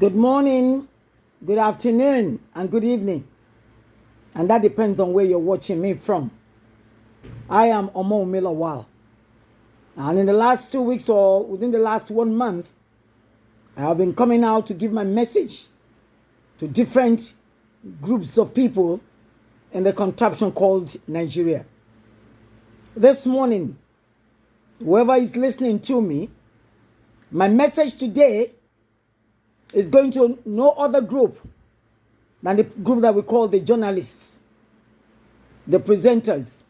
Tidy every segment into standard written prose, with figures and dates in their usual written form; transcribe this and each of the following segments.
Good morning, good afternoon, and good evening. And that depends on where you're watching me from. I am Omo Milawal. And in the last 2 weeks or within the last 1 month, I have been coming out to give my message to different groups of people in the contraption called Nigeria. This morning, whoever is listening to me, my message today is going to no other group than the group that we call the journalists, the presenters,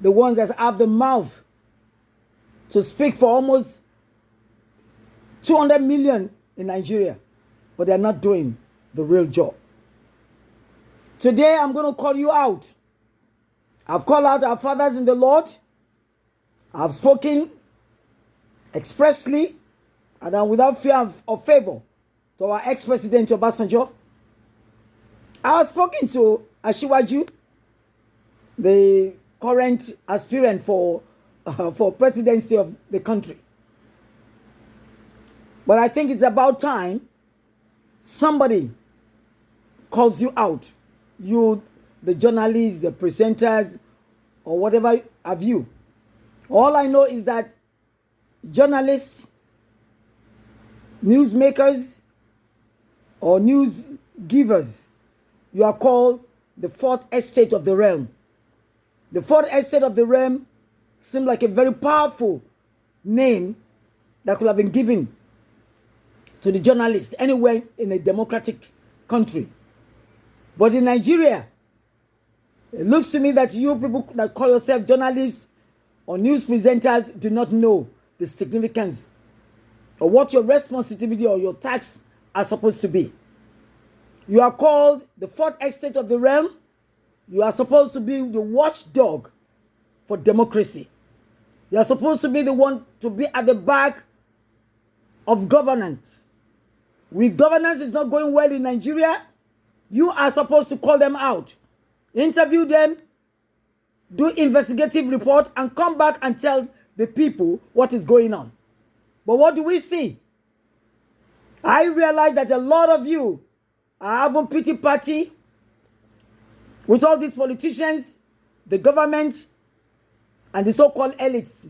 the ones that have the mouth to speak for almost 200 million in Nigeria, but they're not doing the real job. Today, I'm going to call you out. I've called out our fathers in the Lord. I've spoken expressly and without fear of favor to our ex-president Obasanjo. I have spoken to Asiwaju, the current aspirant for presidency of the country. But I think it's about time somebody calls you out. You, the journalists, the presenters, or whatever have you. All I know is that journalists, newsmakers, or news givers, you are called the fourth estate of the realm. The fourth estate of the realm seemed like a very powerful name that could have been given to the journalists anywhere in a democratic country. But in Nigeria, it looks to me that you people that call yourself journalists or news presenters do not know the significance or what your responsibility or your tax are supposed to be. You are called the fourth estate of the realm. You are supposed to be the watchdog for democracy. You are supposed to be the one to be at the back of governance. If governance is not going well in Nigeria, you are supposed to call them out, interview them, do investigative report, and come back and tell the people what is going on. But what do we see? I realize that a lot of you are having pity party with all these politicians, the government, and the so-called elites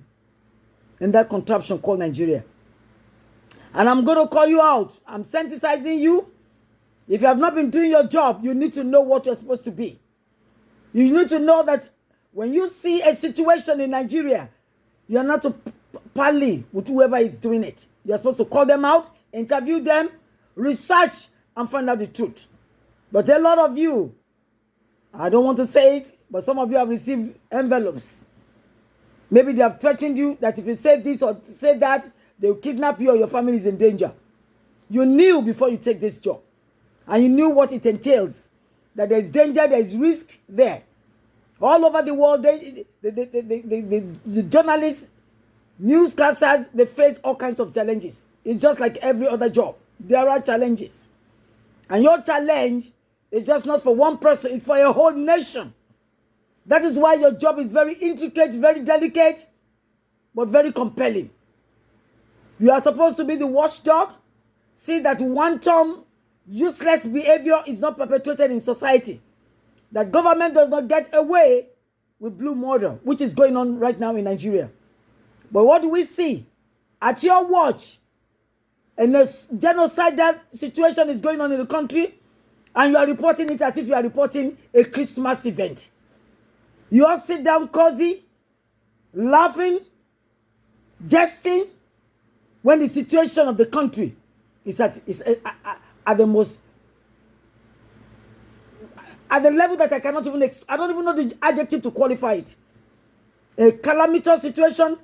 in that contraption called Nigeria. And I'm going to call you out. I'm sensitizing you. If you have not been doing your job, you need to know what you're supposed to be. You need to know that when you see a situation in Nigeria, you are not to parley with whoever is doing it. You're supposed to call them out, interview them, research, and find out the truth. But a lot of you, I don't want to say it, but some of you have received envelopes. Maybe they have threatened you that if you say this or say that, they will kidnap you or your family is in danger. You knew before you take this job. And you knew what it entails. That there is danger, there is risk there. All over the world, the journalists, newscasters, they face all kinds of challenges. It's just like every other job. There are challenges. And your challenge is just not for one person, it's for a whole nation. That is why your job is very intricate, very delicate, but very compelling. You are supposed to be the watchdog. See that wanton, useless behavior is not perpetrated in society. That government does not get away with blue murder, which is going on right now in Nigeria. But what do we see? At your watch, and a genocidal situation is going on in the country, and you are reporting it as if you are reporting a Christmas event. You all sit down cozy, laughing, jesting, when the situation of the country is at the most, at the level that I cannot even, I don't even know the adjective to qualify it. A calamitous situation,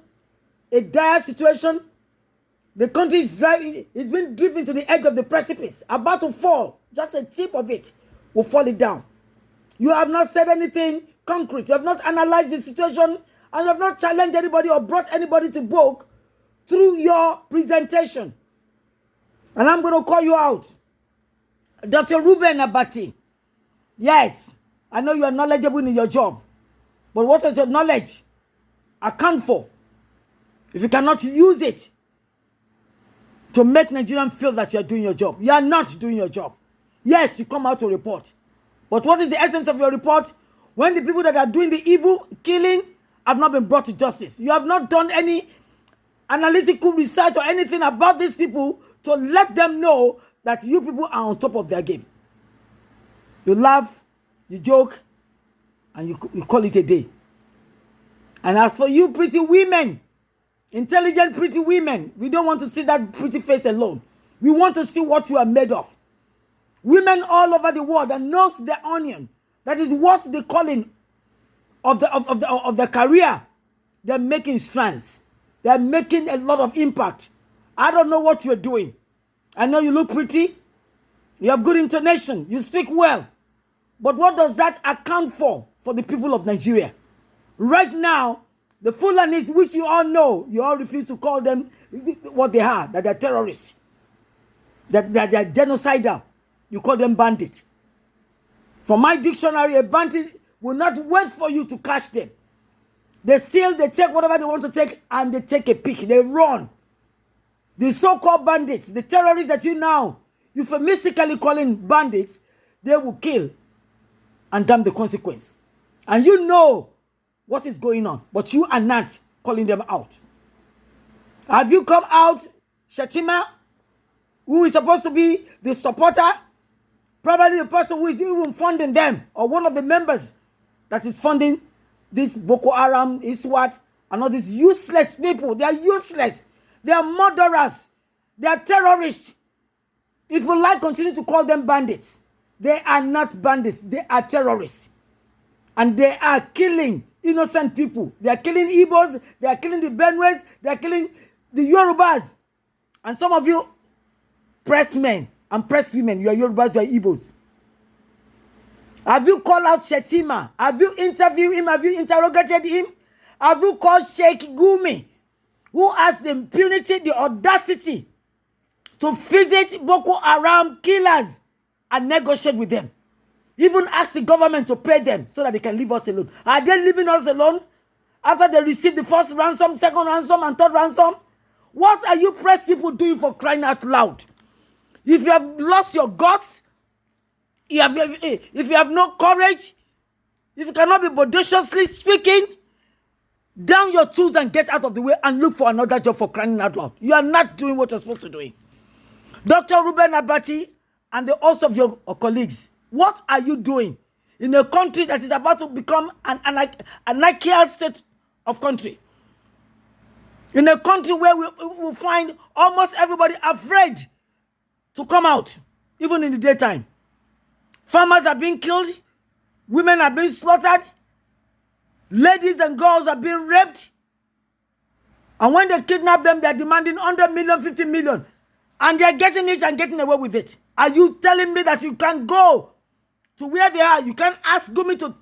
a dire situation. The country is being driven to the edge of the precipice, about to fall. Just a tip of it will fall it down. You have not said anything concrete. You have not analyzed the situation, and you have not challenged anybody or brought anybody to book through your presentation. And I'm going to call you out. Dr. Ruben Abati. Yes, I know you are knowledgeable in your job. But what does your knowledge account for if you cannot use it to make Nigerians feel that you are doing your job. You are not doing your job. Yes, you come out to report. But what is the essence of your report? When the people that are doing the evil, killing, have not been brought to justice. You have not done any analytical research or anything about these people to let them know that you people are on top of their game. You laugh, you joke, and you call it a day. And as for you pretty women, intelligent pretty women, we don't want to see that pretty face alone. We want to see what you are made of. Women all over the world that knows their onion. That is what the calling of the career. They're making strands. They're making a lot of impact. I don't know what you're doing. I know you look pretty. You have good intonation. You speak well. But what does that account for the people of Nigeria? Right now, the Fulanis, which you all know, you all refuse to call them what they are, that they're terrorists, that they're genocidal. You call them bandits. From my dictionary, a bandit will not wait for you to catch them. They steal, they take whatever they want to take, and they take a peek. They run. The so-called bandits, the terrorists that you now euphemistically calling bandits, they will kill and damn the consequence. And you know what is going on, but you are not calling them out. Have you come out, Shatima, who is supposed to be the supporter, probably the person who is even funding them, or one of the members that is funding this Boko Haram, ISWAT, and all these useless people? They are useless. They are murderers. They are terrorists. If you like, continue to call them bandits. They are not bandits. They are terrorists. And they are killing innocent people. They are killing Igbos. They are killing the Benues. They are killing the Yorubas. And some of you, pressmen and presswomen, you are Yorubas, you are Igbos. Have you called out Shetima? Have you interviewed him? Have you interrogated him? Have you called Sheikh Gumi, who has the impunity, the audacity to visit Boko Haram killers and negotiate with them? Even ask the government to pay them so that they can leave us alone. Are they leaving us alone after they received the first ransom, second ransom, and third ransom? What are you press people doing, for crying out loud? If you have lost your guts, if you have no courage, if you cannot be bodaciously speaking, down your tools and get out of the way and look for another job, for crying out loud. You are not doing what you're supposed to do. Dr. Ruben Abati and the host of your colleagues, what are you doing in a country that is about to become an anarchical state of country? In a country where we find almost everybody afraid to come out, even in the daytime. Farmers are being killed. Women are being slaughtered. Ladies and girls are being raped. And when they kidnap them, they're demanding 100 million, 50 million. And they're getting it and getting away with it. Are you telling me that you can go to where they are? You can ask Gumi to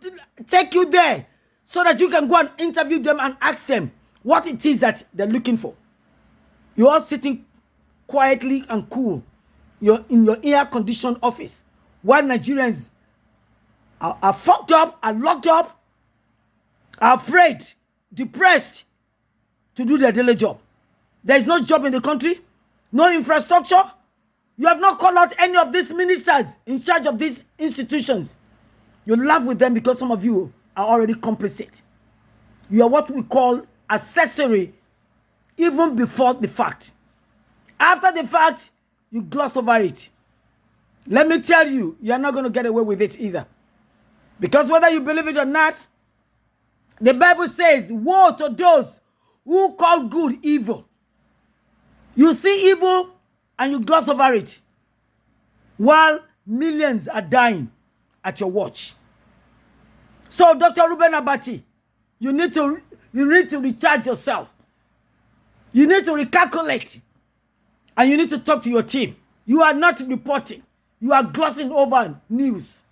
take you there so that you can go and interview them and ask them what it is that they're looking for. You're all sitting quietly and cool. You're in your air-conditioned office while Nigerians are fucked up, are locked up, are afraid, depressed to do their daily job. There is no job in the country, no infrastructure. You have not called out any of these ministers in charge of these institutions. You laugh with them because some of you are already complicit. You are what we call accessory even before the fact. After the fact, you gloss over it. Let me tell you, you are not going to get away with it either. Because whether you believe it or not, the Bible says, woe to those who call good evil. You see evil and you gloss over it, while millions are dying at your watch. So, Dr. Ruben Abati, you need to recharge yourself. You need to recalculate. And you need to talk to your team. You are not reporting. You are glossing over news.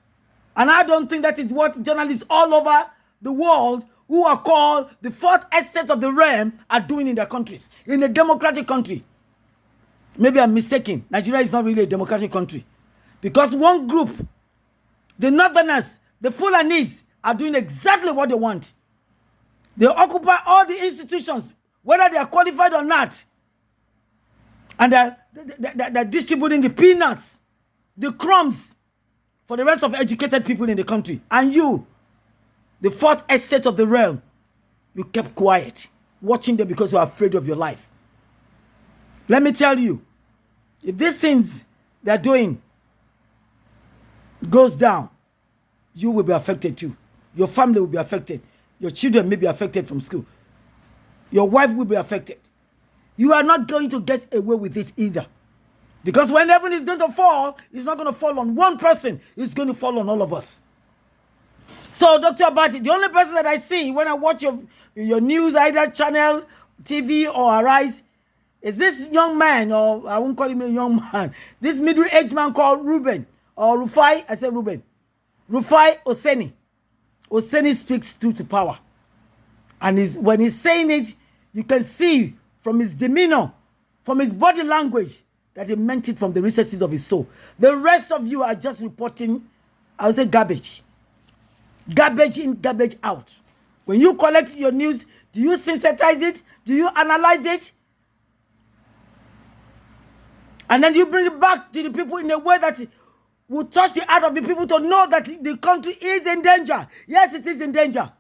And I don't think that is what journalists all over the world who are called the fourth estate of the realm are doing in their countries. In a democratic country. Maybe I'm mistaken. Nigeria is not really a democratic country. Because one group, the Northerners, the Fulanis, are doing exactly what they want. They occupy all the institutions, whether they are qualified or not. And they're distributing the peanuts, the crumbs for the rest of educated people in the country. And you, the fourth estate of the realm, you kept quiet, watching them because you are afraid of your life. Let me tell you, if these things they're doing goes down, you will be affected too. Your family will be affected. Your children may be affected from school. Your wife will be affected. You are not going to get away with it either. Because when heaven is going to fall, it's not going to fall on one person. It's going to fall on all of us. So, Dr. Abati, the only person that I see when I watch your news, either channel, TV, or Arise, is this young man, or I won't call him a young man, this middle-aged man called Ruben, or Rufai, I said Ruben, Rufai Oseni. Oseni speaks truth to power. And when he's saying it, you can see from his demeanor, from his body language, that he meant it from the recesses of his soul. The rest of you are just reporting, I would say, garbage. Garbage in, garbage out. When you collect your news, do you synthesize it? Do you analyze it? And then you bring it back to the people in a way that will touch the heart of the people to know that the country is in danger. Yes, it is in danger.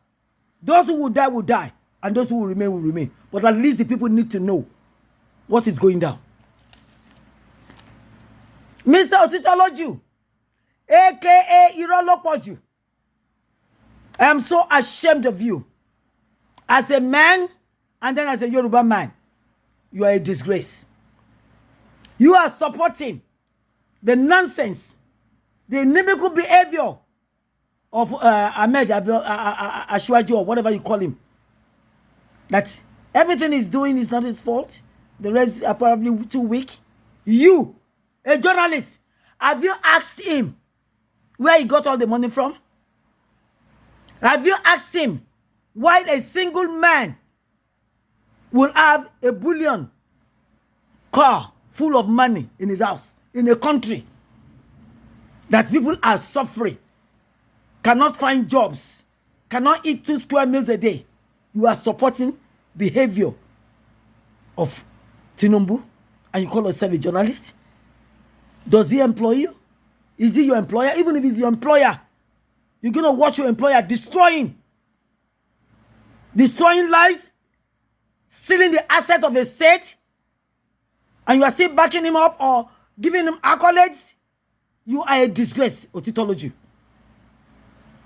Those who will die, and those who will remain. But at least the people need to know what is going down. Mr. Otitoloju, aka Irolopoju, I am so ashamed of you. As a man, and then as a Yoruba man, you are a disgrace. You are supporting the nonsense, the inimical behavior of Ahmed Ashwaju, or whatever you call him. That everything he's doing is not his fault. The rest are probably too weak. You, a journalist, have you asked him where he got all the money from? Have you asked him why a single man will have a bullion car full of money in his house, in a country that people are suffering, cannot find jobs, cannot eat 2 square meals a day? You are supporting behavior of Tinubu, and you call yourself a journalist? Does he employ you? Is he your employer? Even if he's your employer, you're going to watch your employer destroying lives, stealing the asset of a state, and you are still backing him up or giving him accolades? You are a disgrace, Otitology.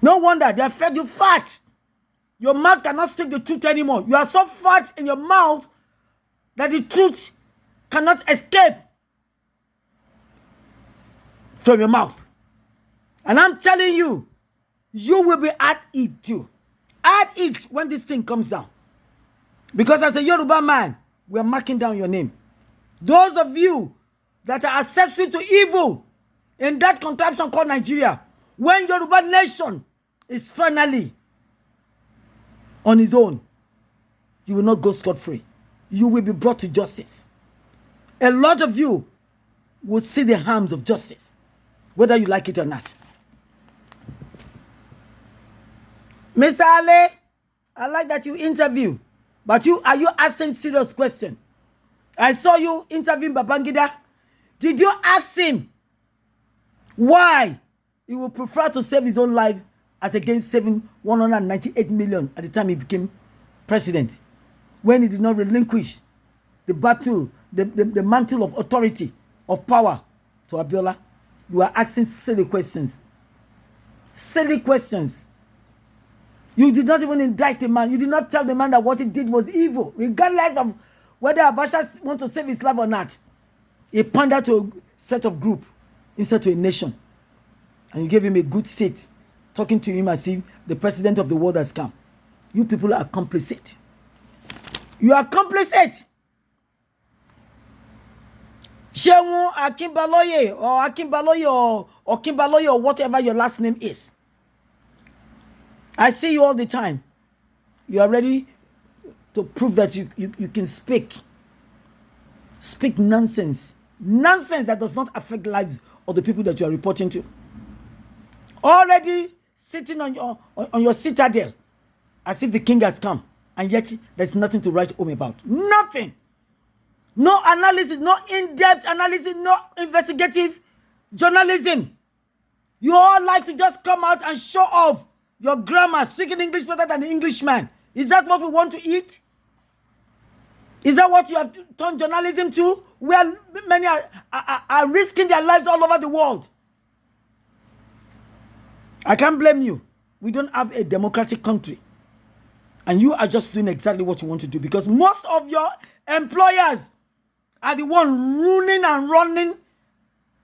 No wonder they have fed you fat. Your mouth cannot speak the truth anymore. You are so fat in your mouth that the truth cannot escape from your mouth. And I'm telling you, you will be at it too. At it when this thing comes down. Because as a Yoruba man, we are marking down your name. Those of you that are accessory to evil in that contraption called Nigeria, when Yoruba nation is finally on his own, you will not go scot-free. You will be brought to justice. A lot of you will see the harms of justice, whether you like it or not. Mr. Ale, I like that you interview, but are you asking serious question? I saw you interviewing Babangida. Did you ask him why he would prefer to save his own life as against saving 198 million at the time he became president, when he did not relinquish the battle, the mantle of authority, of power to Abiola? You are asking silly questions. Silly questions. You did not even indict the man. You did not tell the man that what he did was evil, regardless of whether Abacha wants to save his life or not. He pandered to a set of group instead to a nation. And you gave him a good seat, talking to him as if the president of the world has come. You people are complicit. You are complicit. Shehu Akinbaloye or Kimbaloye or whatever your last name is. I see you all the time. You are ready to prove that you can speak. Speak nonsense. Nonsense that does not affect lives of the people that you are reporting to. Already sitting on your citadel as if the king has come, and yet there's nothing to write home about. Nothing. No analysis, no in-depth analysis, no investigative journalism. You all like to just come out and show off your grammar, speaking English better than an Englishman. Is that what we want to eat? Is that what you have turned journalism to? Where many are risking their lives all over the world. I can't blame you. We don't have a democratic country. And you are just doing exactly what you want to do, because most of your employers are the one ruining and running.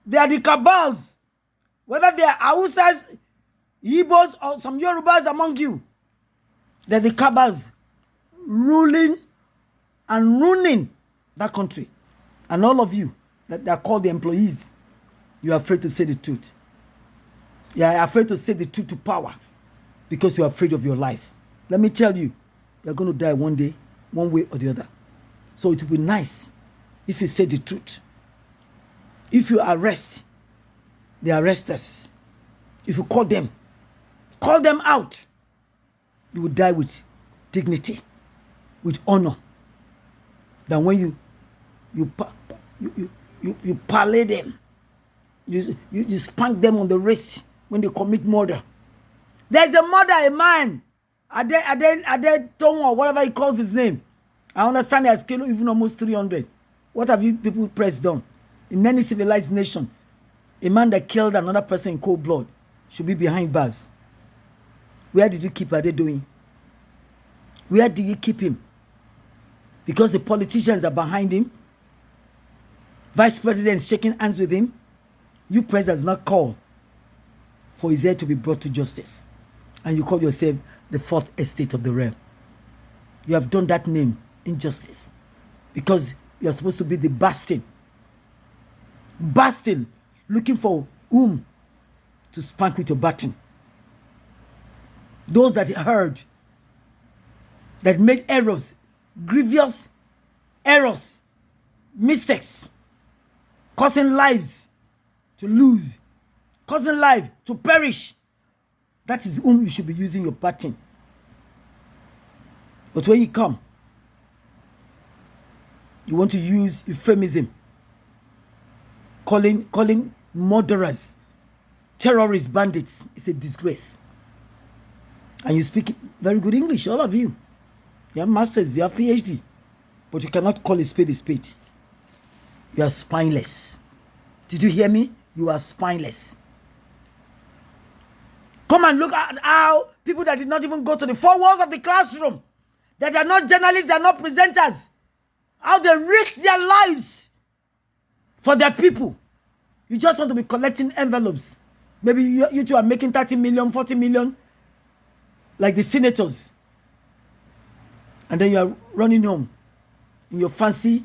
They are the cabals. Whether they are Hausas, Igbos, or some Yorubas among you. They're the cabals ruling and ruining that country. And all of you that are called the employees, you are afraid to say the truth. You are afraid to say the truth to power because you are afraid of your life. Let me tell you, you're going to die one day, one way or the other. So it will be nice if you say the truth. If you arrest the arresters, if you call them out, you will die with dignity, with honor. Than when you parley them, you spank them on the wrist when they commit murder. There's a murder, a man, Ade Tongo, or whatever he calls his name. I understand he has killed even almost 300. What have you people pressed done? In any civilized nation, a man that killed another person in cold blood should be behind bars. Where did you keep Ade doing? Where do you keep him? Because the politicians are behind him. Vice President is shaking hands with him. You president does not call for his head to be brought to justice. And you call yourself the fourth estate of the realm. You have done that name injustice. Because you are supposed to be the bastion. Bastion, looking for whom to spank with your baton. Those that heard, that made errors, grievous errors, mistakes, causing lives to lose, causing life to perish. That is whom you should be using your baton. But when you come, you want to use euphemism, calling murderers, terrorists, bandits. It's a disgrace. And you speak very good English, all of you. You have masters, you have PhD, but you cannot call a spade a spade. You are spineless. Did you hear me? You are spineless. Come and look at how people that did not even go to the four walls of the classroom, that are not journalists, they are not presenters, how they risk their lives for their people. You just want to be collecting envelopes. Maybe you two are making 30 million, 40 million, like the senators. And then you are running home in your fancy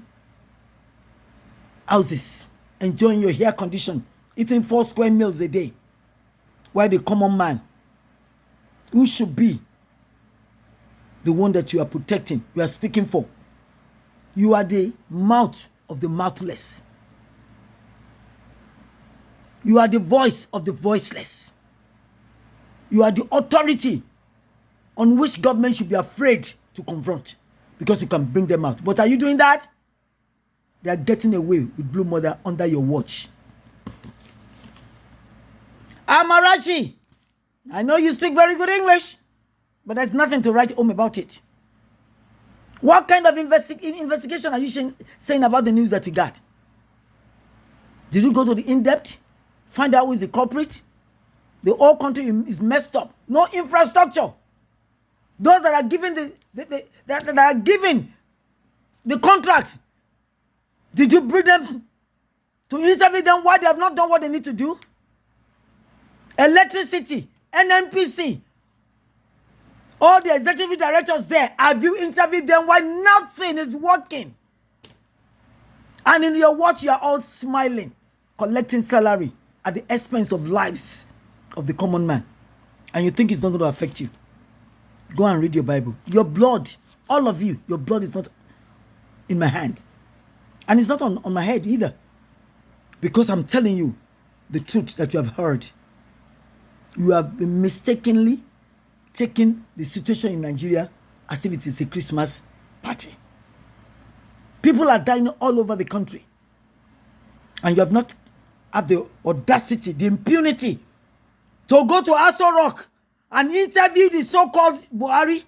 houses, enjoying your hair condition, eating 4 square meals a day. While the common man, who should be the one that you are protecting, you are speaking for, you are the mouth of the mouthless. You are the voice of the voiceless. You are the authority on which government should be afraid to confront, because you can bring them out. But are you doing that? They are getting away with Blue Mother under your watch. Amarachi, I know you speak very good English, but there's nothing to write home about it. What kind of investigation are you saying about the news that you got? Did you go to the in-depth? Find out who is the culprit? The whole country is messed up. No infrastructure. Those that are given that are given the contract, did you bring them to interview them why they have not done what they need to do? Electricity, NNPC, all the executive directors there, have you interviewed them why nothing is working? And in your watch, you are all smiling, collecting salary at the expense of lives of the common man. And you think it's not going to affect you. Go and read your Bible. Your blood, all of you, your blood is not in my hand. And it's not on my head either. Because I'm telling you the truth that you have heard. You have been mistakenly taking the situation in Nigeria as if it is a Christmas party. People are dying all over the country. And you have not had the audacity, the impunity to go to Aso Rock and interview the so-called Buhari.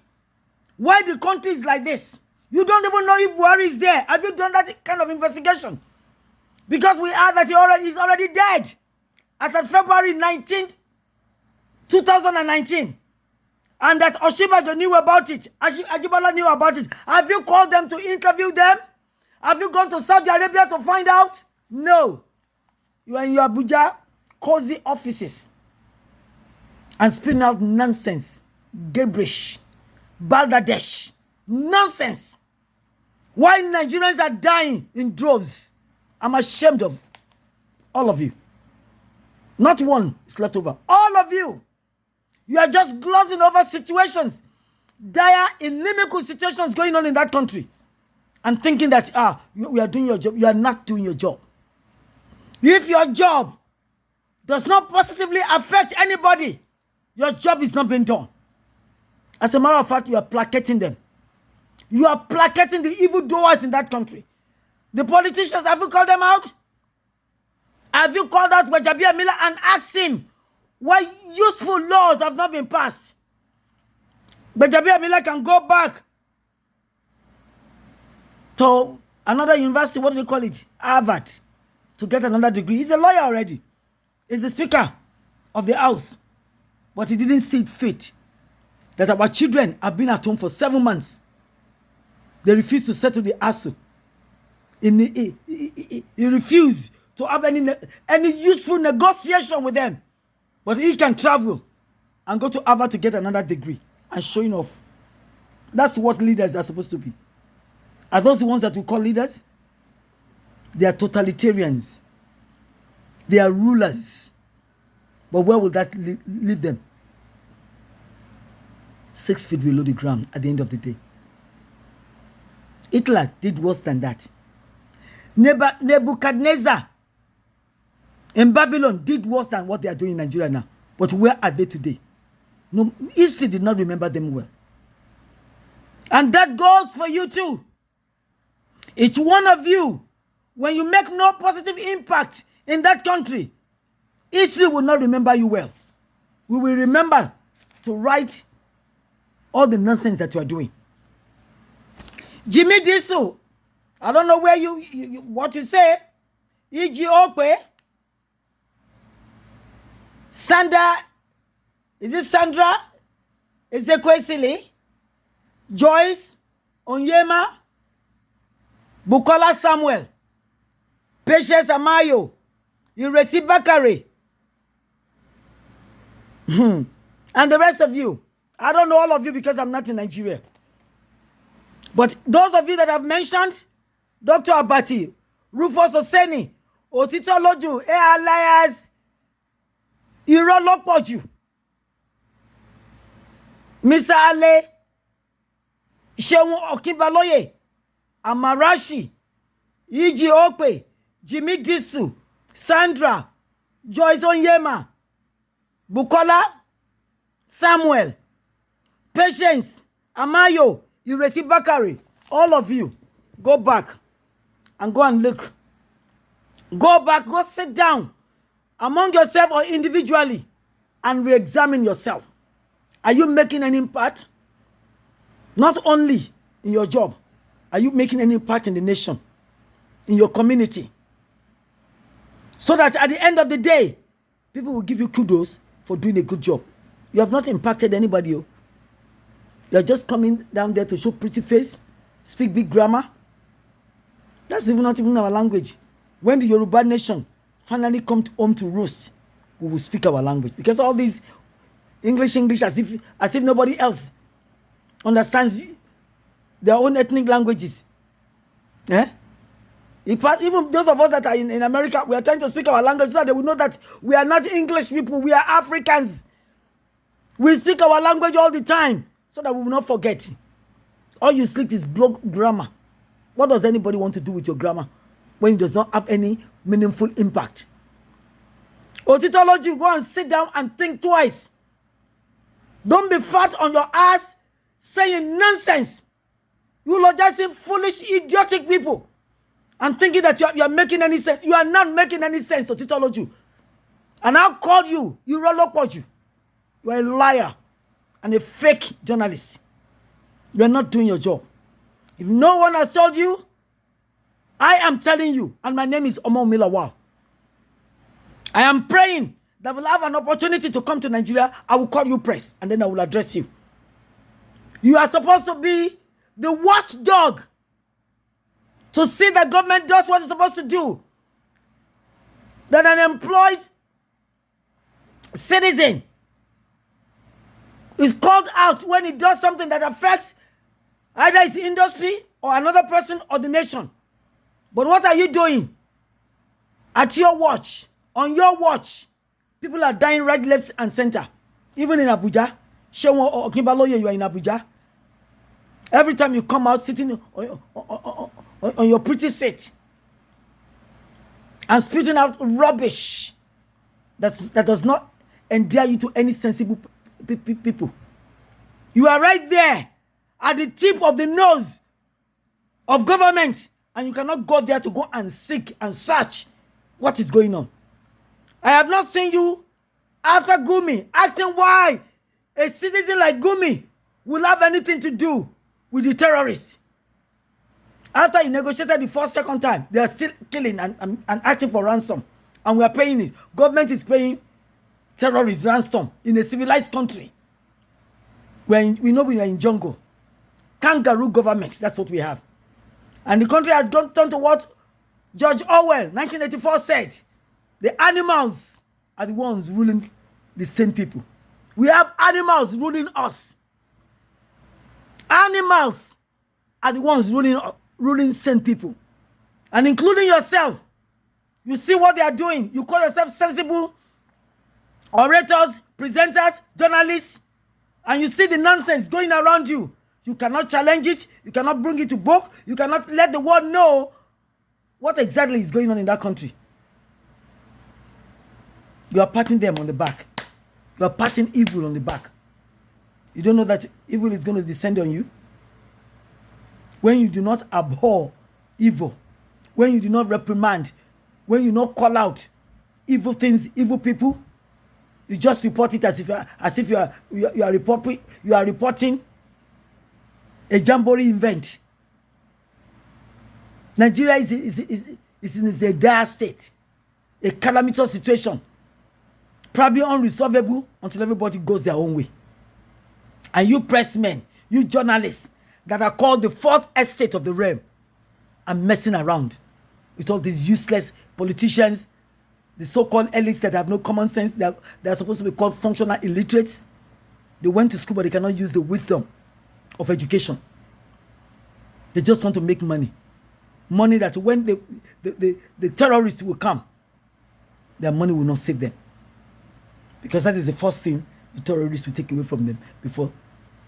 Why the country is like this? You don't even know if Buhari is there. Have you done that kind of investigation? Because we heard that he's already dead. As of February 19th, 2019. And that Oshibajo knew about it. Ajibala knew about it. Have you called them to interview them? Have you gone to Saudi Arabia to find out? No. You are in your Abuja cozy offices and spitting out nonsense. Gibberish. Bangladesh. Nonsense. Why Nigerians are dying in droves? I'm ashamed of all of you. Not one is left over. All of you. You are just glossing over situations. Dire, inimical situations going on in that country. And thinking that, we are doing your job. You are not doing your job. If your job does not positively affect anybody, your job is not being done. As a matter of fact, you are placating them. You are placating the evildoers in that country. The politicians, have you called them out? Have you called out Wajabia Miller and asked him why useful laws have not been passed? Wajabia Miller can go back to another university, what do they call it? Harvard, to get another degree. He's a lawyer already. He's the Speaker of the House. But he didn't see it fit that our children have been at home for 7 months. They refused to settle the ASU. He refused to have any useful negotiation with them. But he can travel and go to Harvard to get another degree and showing off. That's what leaders are supposed to be. Are those the ones that we call leaders? They are totalitarians. They are rulers. But where will that lead them? 6 feet below the ground at the end of the day. Hitler did worse than that. Nebuchadnezzar in Babylon did worse than what they are doing in Nigeria now. But where are they today? No, history did not remember them well. And that goes for you too. Each one of you, when you make no positive impact in that country, history will not remember you well. We will remember to write all the nonsense that you are doing. Jimmy Disu, I don't know where you what you say. E.G. Okwe, Sandra, is it Sandra? Is it Kwesili? Joyce, Onyema, Bukola Samuel, Patience Amayo, Iresi Bakare, and the rest of you. I don't know all of you because I'm not in Nigeria. But those of you that I've mentioned, Dr. Abati, Rufus Oseni, Otito Loju, Elias, Iro Lokpoju, Mr. Ale, Sheun Okibaloye, Amarashi, E.G. Okwe, Jimmy Disu, Sandra, Joyce Onyema, Bukola, Samuel, Patience, Amayo, Iresi Bakari, all of you, go back and go and look. Go back, go sit down among yourself or individually and re-examine yourself. Are you making an impact? Not only in your job, are you making any impact in the nation, in your community? So that at the end of the day, people will give you kudos for doing a good job. You have not impacted anybody. You're just coming down there to show pretty face, speak big grammar. That's not even our language. When the Yoruba nation finally come home to roost, we will speak our language. Because all these English as if nobody else understands their own ethnic languages. Eh? Even those of us that are in America, we are trying to speak our language so that they will know that we are not English people, we are Africans. We speak our language all the time so that we will not forget. All you speak is block grammar. What does anybody want to do with your grammar when it does not have any meaningful impact? Otitology, go and sit down and think twice. Don't be fat on your ass saying nonsense. Eulogizing foolish, idiotic people and thinking that you are making any sense. You are not making any sense to Titoloju. And I'll call you. You are a liar and a fake journalist. You are not doing your job. If no one has told you, I am telling you, and my name is Omo Milawal. I am praying that we'll have an opportunity to come to Nigeria. I will call you press, and then I will address you. You are supposed to be the watchdog to see the government does what it's supposed to do. That an employed citizen is called out when he does something that affects either his industry or another person or the nation. But what are you doing? At your watch, on your watch, people are dying right, left, and center. Even in Abuja, Shewo or Kimbaloye, you are in Abuja. Every time you come out sitting on your pretty seat and spitting out rubbish that does not endear you to any sensible people. You are right there at the tip of the nose of government, and you cannot go there to go and seek and search what is going on. I have not seen you after Gumi asking why a citizen like Gumi will have anything to do with the terrorists. After he negotiated the second time, they are still killing and asking for ransom. And we are paying it. Government is paying terrorists ransom in a civilized country. We know we are in jungle. Kangaroo government, that's what we have. And the country has gone to what George Orwell, 1984, said. The animals are the ones ruling the same people. We have animals ruling us. Animals are the ones ruling sane people. And including yourself. You see what they are doing. You call yourself sensible orators, presenters, journalists, and you see the nonsense going around you. You cannot challenge it. You cannot bring it to book. You cannot let the world know what exactly is going on in that country. You are patting them on the back. You are patting evil on the back. You don't know that evil is going to descend on you? When you do not abhor evil, when you do not reprimand, when you not call out evil things, evil people, you just report it as if you are reporting a jamboree event. Nigeria is in a dire state, a calamitous situation, probably unresolvable until everybody goes their own way. And you pressmen, you journalists that are called the fourth estate of the realm are messing around with all these useless politicians, the so-called elites that have no common sense. They are supposed to be called functional illiterates. They went to school, but they cannot use the wisdom of education. They just want to make money. Money that when the terrorists will come, their money will not save them. Because that is the first thing the terrorists will take away from them before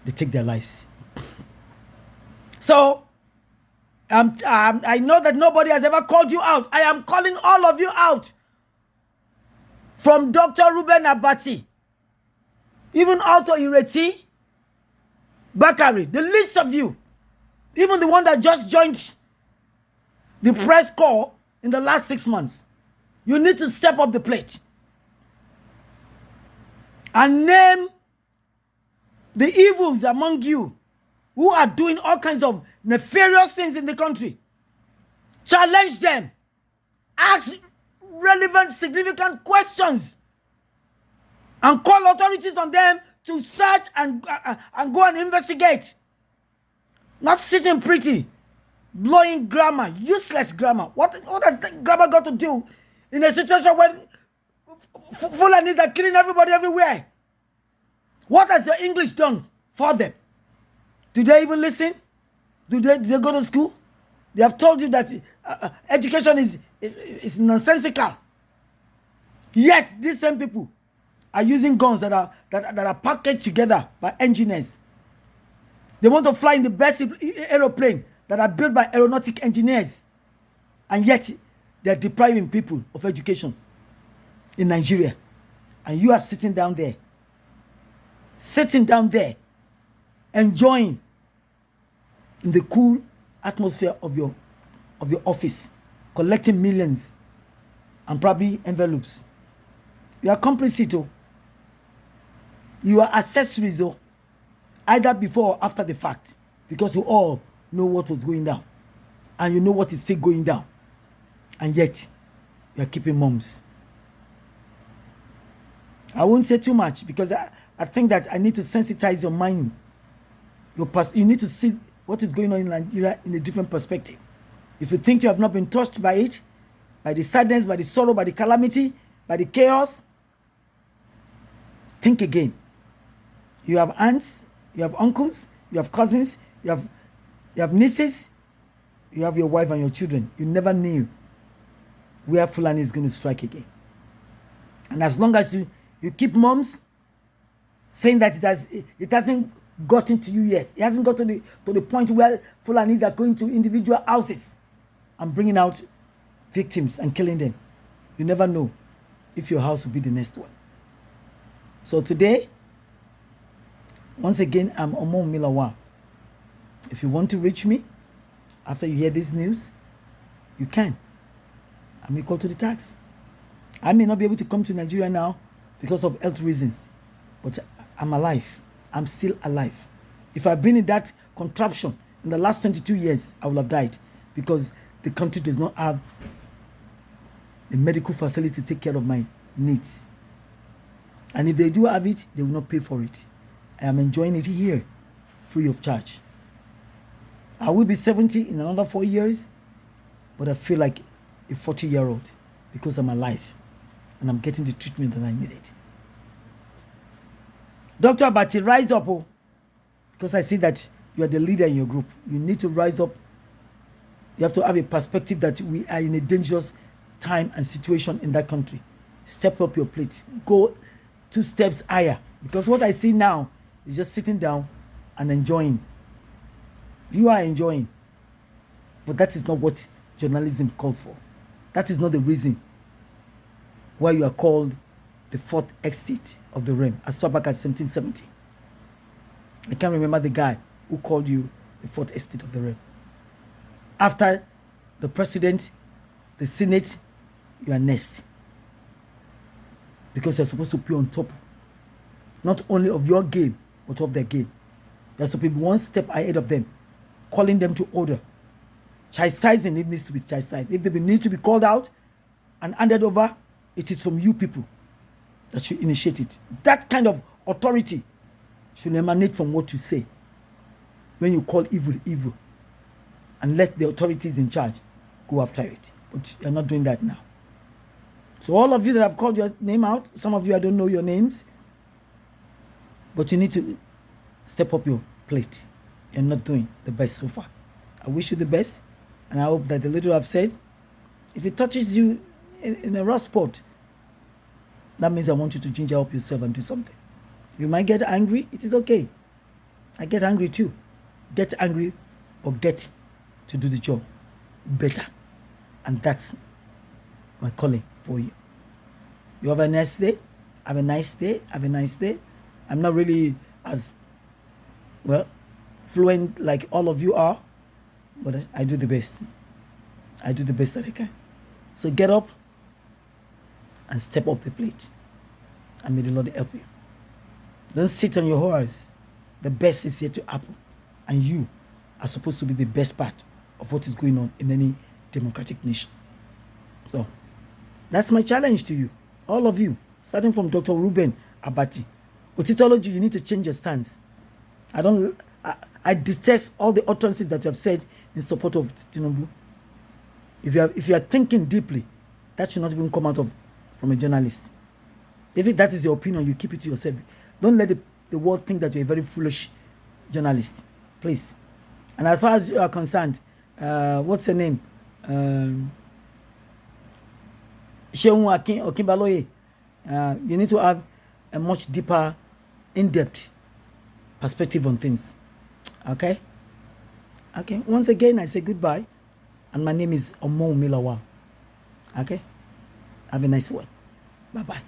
they take their lives. So, I know that nobody has ever called you out. I am calling all of you out. From Dr. Ruben Abati, even Auto Ireti, Bakari, the list of you, even the one that just joined the press corps in the last 6 months, you need to step up the plate and name the evils among you who are doing all kinds of nefarious things in the country. Challenge them. Ask relevant, significant questions and call authorities on them to search and go and investigate. Not sitting pretty, blowing grammar, useless grammar. What has the grammar got to do in a situation where Fulanis are killing everybody everywhere? What has your English done for them? Do they even listen? Do they go to school? They have told you that education is nonsensical. Yet these same people are using guns that are packaged together by engineers. They want to fly in the best aeroplane that are built by aeronautic engineers. And yet they are depriving people of education in Nigeria. And you are sitting down there, enjoying in the cool atmosphere of your office, collecting millions and probably envelopes. You are complicit. Oh. You are accessories, oh, either before or after the fact, because you all know what was going down and you know what is still going down, and yet you are keeping mums. I won't say too much because I think that I need to sensitize your mind. You need to see what is going on in Nigeria in a different perspective. If you think you have not been touched by it, by the sadness, by the sorrow, by the calamity, by the chaos, think again. You have aunts, you have uncles, you have cousins, you have nieces, you have your wife and your children. You never knew where Fulani is going to strike again. And as long as you keep moms saying that it hasn't gotten to you yet, it hasn't got to the point where Fulanis are going to individual houses and bringing out victims and killing them, you never know if your house will be the next one. So today, once again, I'm Omo Milawa. If you want to reach me after you hear this news, you can. I'm equal to the tax. I may not be able to come to Nigeria now because of health reasons, but I'm alive. I'm still alive. If I've been in that contraption in the last 22 years, I will have died because the country does not have the medical facility to take care of my needs. And if they do have it, they will not pay for it. I am enjoying it here, free of charge. I will be 70 in another 4 years, but I feel like a 40-year-old because I'm alive and I'm getting the treatment that I needed. Dr. Abati, rise up, oh, because I see that you are the leader in your group. You need to rise up. You have to have a perspective that we are in a dangerous time and situation in that country. Step up your plate. Go 2 steps higher. Because what I see now is just sitting down and enjoying. You are enjoying. But that is not what journalism calls for. That is not the reason why you are called the fourth estate of the realm as far back as 1770. I can't remember the guy who called you the fourth estate of the realm. After the president, the senate, you are next. Because you're supposed to be on top, not only of your game, but of their game. You're supposed to be one step ahead of them, calling them to order. Chastising if needs to be chastised. If they need to be called out and handed over, it is from you people that should initiate it. That kind of authority should emanate from what you say when you call evil evil, and let the authorities in charge go after it. But you're not doing that now. So all of you that have called your name out, some of you I don't know your names, but you need to step up your plate. You're not doing the best so far. I wish you the best, and I hope that the little I've said, if it touches you in a rough spot, that means I want you to ginger up yourself and do something. You might get angry. It is okay. I get angry too. Get angry, but get to do the job better. And that's my calling for you. You have a nice day. Have a nice day. Have a nice day. I'm not really as, well, fluent like all of you are, but I do the best. I do the best that I can. So get up and step up the plate. And may the Lord help you. Don't sit on your horse. The best is yet to happen. And you are supposed to be the best part of what is going on in any democratic nation. So that's my challenge to you. All of you, starting from Dr. Ruben Abati. Otitology, you need to change your stance. I detest all the utterances that you have said in support of Tinubu. If you are thinking deeply, that should not even come out from a journalist. If that is your opinion, you keep it to yourself. Don't let the world think that you're a very foolish journalist, please. And as far as you are concerned, what's your name? Sheung Okinbaloye. You need to have a much deeper, in-depth perspective on things. Okay? Okay. Once again, I say goodbye. And my name is Omo Milawa. Okay? Have a nice one. Bye-bye.